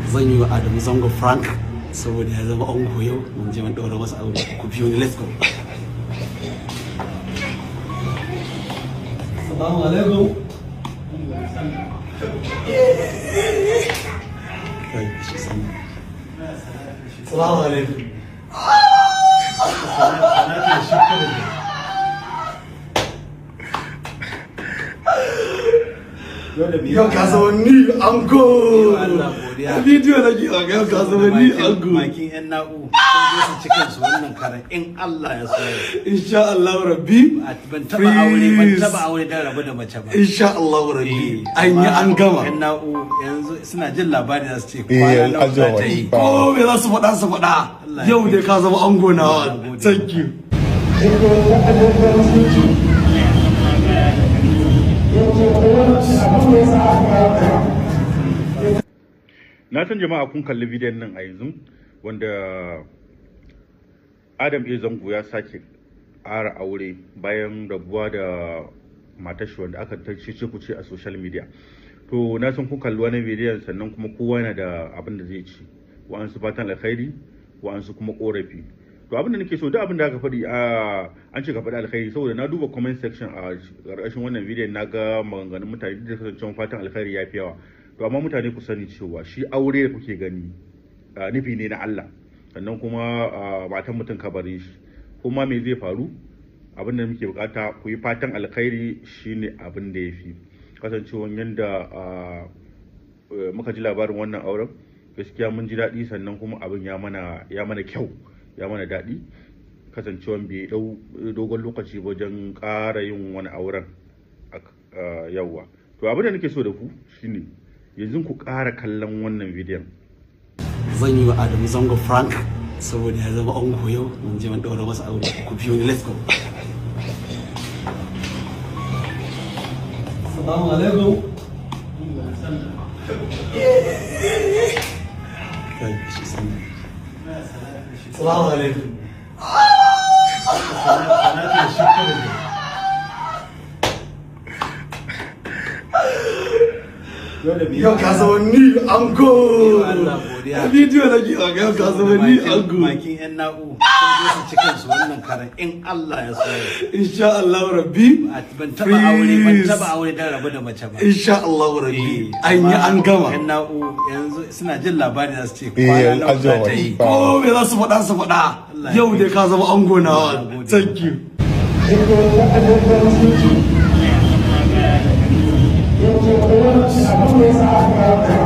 zan yi wa Adamu Zango Frank saboda ya zama ango yau mun je mun daura masa aure ku biyo ni let's go. Assalamu alaikum. Assalamu alaikum. Yau ka zama ni ango. Bidiyo da ke a yau ka zama ni ango. Makin yan na'u sun su cikin su wannan karan in Allah ya so. Insha Allah rabbi. Ban taba aure da rabu da mace ba. Insha Allah rabbi. An yi an gama. Yan na'u yanzu suna jin labari za su ce kwana nawa za ta yi. Ko me za su faɗa. Yau dai ka zama ango na. Thank you. Na san jama'a kun kalli bidiyon nan a yanzu wanda Adam A. Zango ya sake ƙara aure bayan rabuwa da matashi wanda aka ce kuce a social media. To na san kun kalli wani bidiyon sannan kuma kowa yana da abin da zai ci, wa'ansu fatan alkhairi wa'ansu kuma korafi. To abin da nake so duk abin da aka faɗi an ce ka faɗi alkhairi, saboda na duba comment section a ƙarƙashin wannan bidiyon na ga maganganun mutane da kasancewa fatan alkhairi ya fi yawa. To amma mutane ku sani cewa shi aure da kuke gani nufi ne na Allah, sannan kuma matan mutum ka bare shi, kuma me zai faru. Abin da muke bukata ku yi fatan alkhairi shine abin da ya fi, kasancewan yadda muka ji labarin wannan auren gaskiya mun ji daɗi, sannan kuma abin ya mana kyau, ya mana daɗi, kasancewan bai dau dogon lokaci wajen ƙara yin wani auren yawwa. To abin da nake so da ku shine yanzu ku ƙara kallon wannan bidiyon. Zan yi wa Adamu Zango Frank saboda ya zama ango yau mun je mun daura masa aure ku biyo ni let's go. Assalamu alaikum. Assalamu alaikum. Yau ka zama ni ango. Bidiyo da ke a yau ka zama ni ango. Makin yan na'u sun su cikin su wannan karan in Allah ya so. Insha Allah rabbi. Ban taba aure da rabu da mace ba. Insha Allah rabbi. An yi an gama. Yan na'u yanzu suna jin labari za su ce kwana nawa za ta yi. Ko me za su faɗa. Yau dai ka zama ango na. Thank you. Thank you.